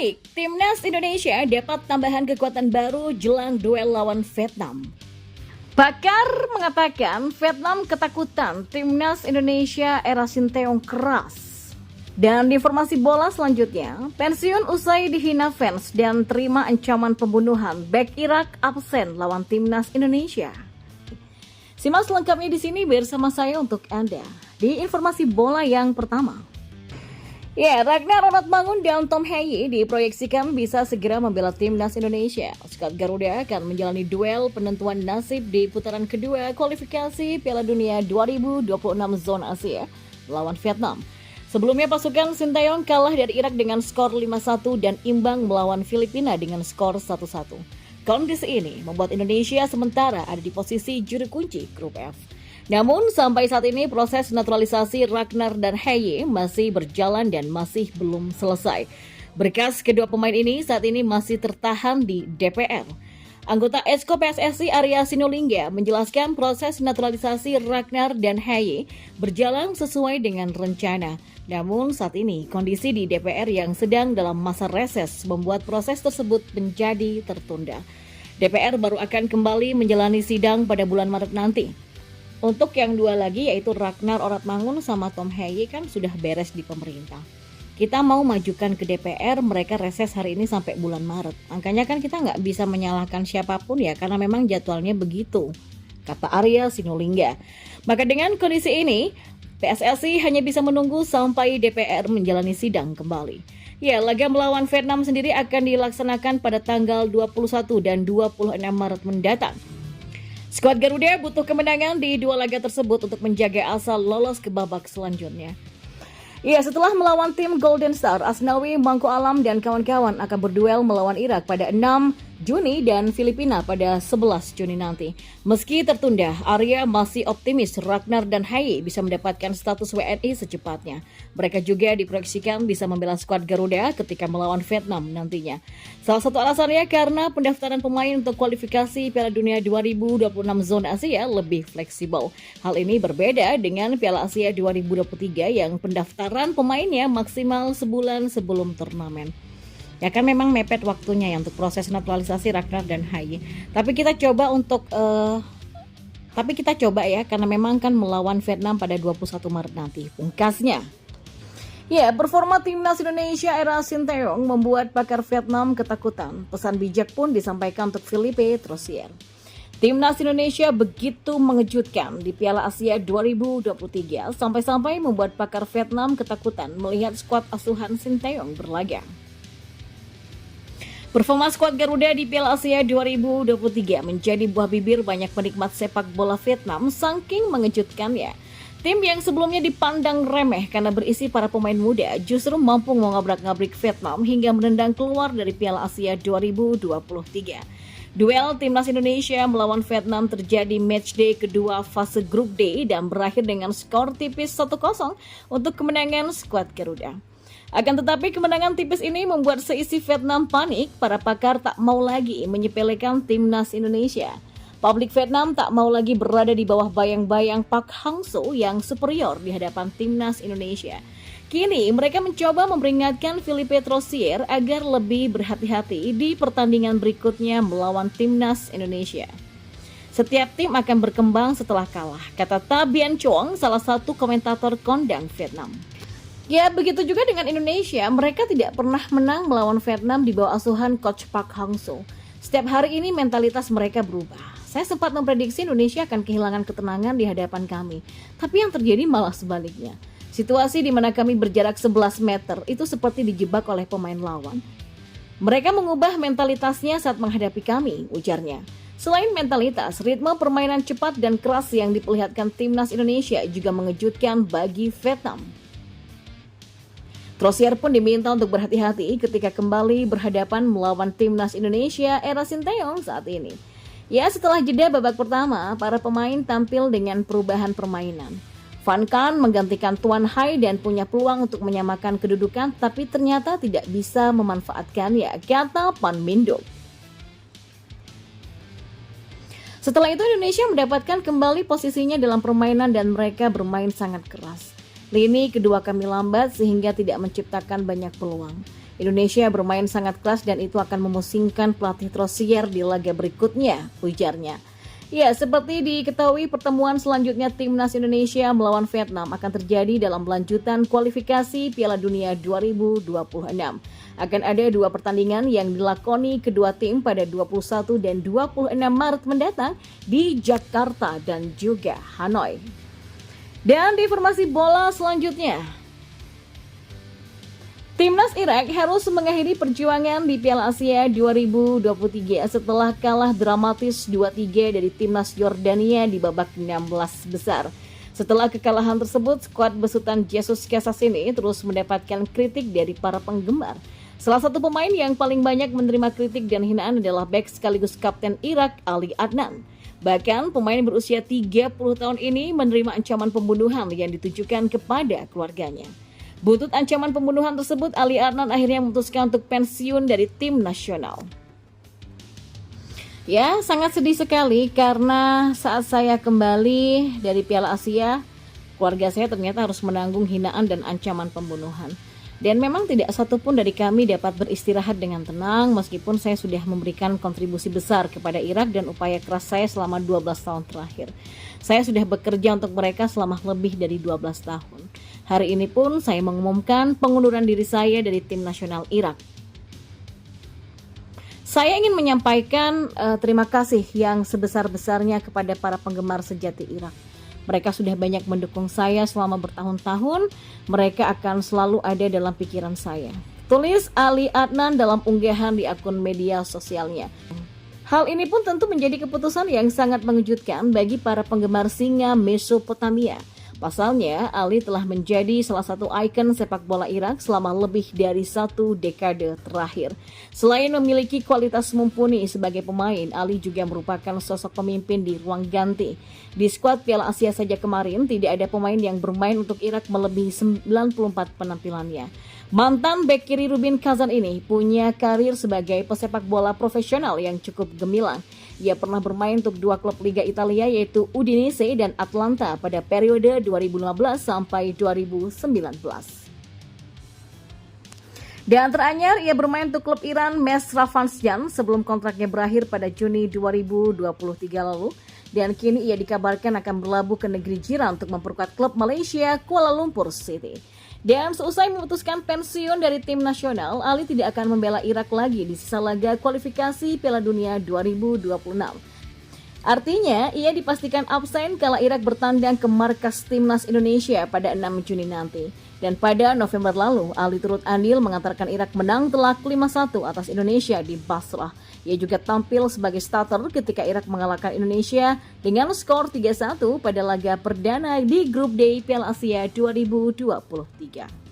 Baik, Timnas Indonesia dapat tambahan kekuatan baru jelang duel lawan Vietnam. Pakar mengatakan Vietnam ketakutan Timnas Indonesia era Sinteyong keras. Dan di informasi bola selanjutnya, pensiun usai dihina fans dan terima ancaman pembunuhan, bek Irak absen lawan Timnas Indonesia. Simak selengkapnya di sini bersama saya untuk Anda. Di informasi bola yang pertama. Ya, Ragnar Oratmangun dan Tom Heye diproyeksikan bisa segera membela Timnas Indonesia. Skuad Garuda akan menjalani duel penentuan nasib di putaran kedua kualifikasi Piala Dunia 2026 Zona Asia melawan Vietnam. Sebelumnya pasukan Sinteyong kalah dari Irak dengan skor 5-1 dan imbang melawan Filipina dengan skor 1-1. Kondisi ini membuat Indonesia sementara ada di posisi juru kunci grup F. Namun sampai saat ini proses naturalisasi Ragnar dan Heye masih berjalan dan masih belum selesai. Berkas kedua pemain ini saat ini masih tertahan di DPR. Anggota Exco PSSI Arya Sinulinga menjelaskan proses naturalisasi Ragnar dan Heye berjalan sesuai dengan rencana. Namun saat ini kondisi di DPR yang sedang dalam masa reses membuat proses tersebut menjadi tertunda. DPR baru akan kembali menjalani sidang pada bulan Maret nanti. Untuk yang dua lagi yaitu Ragnar Oratmangun sama Tom Heye kan sudah beres di pemerintah. Kita mau majukan ke DPR, mereka reses hari ini sampai bulan Maret. Angkanya kan kita nggak bisa menyalahkan siapapun ya karena memang jadwalnya begitu, kata Arya Sinulinga. Maka dengan kondisi ini, PSSI hanya bisa menunggu sampai DPR menjalani sidang kembali. Ya, laga melawan Vietnam sendiri akan dilaksanakan pada tanggal 21 dan 26 Maret mendatang. Skuad Garuda butuh kemenangan di dua laga tersebut untuk menjaga asa lolos ke babak selanjutnya. Ya, setelah melawan tim Golden Star, Asnawi, Mangko Alam, dan kawan-kawan akan berduel melawan Irak pada 6 Juni dan Filipina pada 11 Juni nanti. Meski tertunda, Arya masih optimis Ragnar dan Heye bisa mendapatkan status WNI secepatnya. Mereka juga diproyeksikan bisa membela skuad Garuda ketika melawan Vietnam nantinya. Salah satu alasannya karena pendaftaran pemain untuk kualifikasi Piala Dunia 2026 Zona Asia lebih fleksibel. Hal ini berbeda dengan Piala Asia 2023 yang pendaftaran pemainnya maksimal sebulan sebelum turnamen. Ya kan memang mepet waktunya ya untuk proses naturalisasi Ragnar dan Heye. Tapi kita coba ya karena memang kan melawan Vietnam pada 21 Maret nanti. Pungkasnya. Ya, performa Timnas Indonesia era Sinteyong membuat pakar Vietnam ketakutan. Pesan bijak pun disampaikan untuk Philippe Troussier. Timnas Indonesia begitu mengejutkan di Piala Asia 2023 sampai-sampai membuat pakar Vietnam ketakutan melihat skuad asuhan Sinteyong berlaga. Performa skuad Garuda di Piala Asia 2023 menjadi buah bibir banyak penikmat sepak bola Vietnam saking mengejutkannya. Tim yang sebelumnya dipandang remeh karena berisi para pemain muda justru mampu mengobrak-ngabrik Vietnam hingga menendang keluar dari Piala Asia 2023. Duel Timnas Indonesia melawan Vietnam terjadi matchday kedua fase grup D dan berakhir dengan skor tipis 1-0 untuk kemenangan skuad Garuda. Akan tetapi kemenangan tipis ini membuat seisi Vietnam panik, para pakar tak mau lagi menyepelekan Timnas Indonesia. Publik Vietnam tak mau lagi berada di bawah bayang-bayang Park Hang-seo yang superior di hadapan Timnas Indonesia. Kini mereka mencoba memperingatkan Philippe Troussier agar lebih berhati-hati di pertandingan berikutnya melawan Timnas Indonesia. Setiap tim akan berkembang setelah kalah, kata Ta Bien Chong, salah satu komentator kondang Vietnam. Ya, begitu juga dengan Indonesia, mereka tidak pernah menang melawan Vietnam di bawah asuhan Coach Park Hang-seo. Setiap hari ini mentalitas mereka berubah. Saya sempat memprediksi Indonesia akan kehilangan ketenangan di hadapan kami, tapi yang terjadi malah sebaliknya. Situasi di mana kami berjarak 11 meter itu seperti dijebak oleh pemain lawan. Mereka mengubah mentalitasnya saat menghadapi kami, ujarnya. Selain mentalitas, ritme permainan cepat dan keras yang diperlihatkan Timnas Indonesia juga mengejutkan bagi Vietnam. Troussier pun diminta untuk berhati-hati ketika kembali berhadapan melawan Timnas Indonesia era Sinteyong saat ini. Ya, setelah jeda babak pertama, para pemain tampil dengan perubahan permainan. Van Kan menggantikan Tuan Hai dan punya peluang untuk menyamakan kedudukan, tapi ternyata tidak bisa memanfaatkannya, kata Pan Min-duk. Setelah itu Indonesia mendapatkan kembali posisinya dalam permainan dan mereka bermain sangat keras. Lini kedua kami lambat sehingga tidak menciptakan banyak peluang. Indonesia bermain sangat keras dan itu akan memusingkan pelatih Trosier di laga berikutnya, ujarnya. Ya, seperti diketahui pertemuan selanjutnya Timnas Indonesia melawan Vietnam akan terjadi dalam lanjutan kualifikasi Piala Dunia 2026. Akan ada 2 pertandingan yang dilakoni kedua tim pada 21 dan 26 Maret mendatang di Jakarta dan juga Hanoi. Dan di informasi bola selanjutnya, Timnas Irak harus mengakhiri perjuangan di Piala Asia 2023 setelah kalah dramatis 2-3 dari Timnas Yordania di babak 16 besar. Setelah kekalahan tersebut, skuad besutan Jesus Casas ini terus mendapatkan kritik dari para penggemar. Salah satu pemain yang paling banyak menerima kritik dan hinaan adalah bek sekaligus kapten Irak Ali Adnan. Bahkan pemain berusia 30 tahun ini menerima ancaman pembunuhan yang ditujukan kepada keluarganya. Buntut ancaman pembunuhan tersebut, Ali Adnan akhirnya memutuskan untuk pensiun dari tim nasional. Ya, sangat sedih sekali karena saat saya kembali dari Piala Asia, keluarga saya ternyata harus menanggung hinaan dan ancaman pembunuhan. Dan memang tidak satupun dari kami dapat beristirahat dengan tenang meskipun saya sudah memberikan kontribusi besar kepada Irak dan upaya keras saya selama 12 tahun terakhir. Saya sudah bekerja untuk mereka selama lebih dari 12 tahun. Hari ini pun saya mengumumkan pengunduran diri saya dari tim nasional Irak. Saya ingin menyampaikan terima kasih yang sebesar-besarnya kepada para penggemar sejati Irak. Mereka sudah banyak mendukung saya selama bertahun-tahun. Mereka akan selalu ada dalam pikiran saya. Tulis Ali Adnan dalam unggahan di akun media sosialnya. Hal ini pun tentu menjadi keputusan yang sangat mengejutkan bagi para penggemar singa Mesopotamia. Pasalnya, Ali telah menjadi salah satu ikon sepak bola Irak selama lebih dari 1 dekade terakhir. Selain memiliki kualitas mumpuni sebagai pemain, Ali juga merupakan sosok pemimpin di ruang ganti. Di skuad Piala Asia saja kemarin, tidak ada pemain yang bermain untuk Irak melebihi 94 penampilannya. Mantan bek kiri Rubin Kazan ini punya karir sebagai pesepak bola profesional yang cukup gemilang. Ia pernah bermain untuk 2 klub Liga Italia yaitu Udinese dan Atlanta pada periode 2015 sampai 2019. Dan teranyar, ia bermain untuk klub Iran Mes Ravansjan sebelum kontraknya berakhir pada Juni 2023 lalu. Dan kini ia dikabarkan akan berlabuh ke negeri jiran untuk memperkuat klub Malaysia Kuala Lumpur City. Dan seusai memutuskan pensiun dari tim nasional, Ali tidak akan membela Irak lagi di sisa laga kualifikasi Piala Dunia 2026. Artinya, ia dipastikan absen kala Irak bertandang ke markas Timnas Indonesia pada 6 Juni nanti. Dan pada November lalu, Ali turut andil mengantarkan Irak menang telak 5-1 atas Indonesia di Basrah. Ia juga tampil sebagai starter ketika Irak mengalahkan Indonesia dengan skor 3-1 pada laga perdana di Grup D Piala Asia 2023.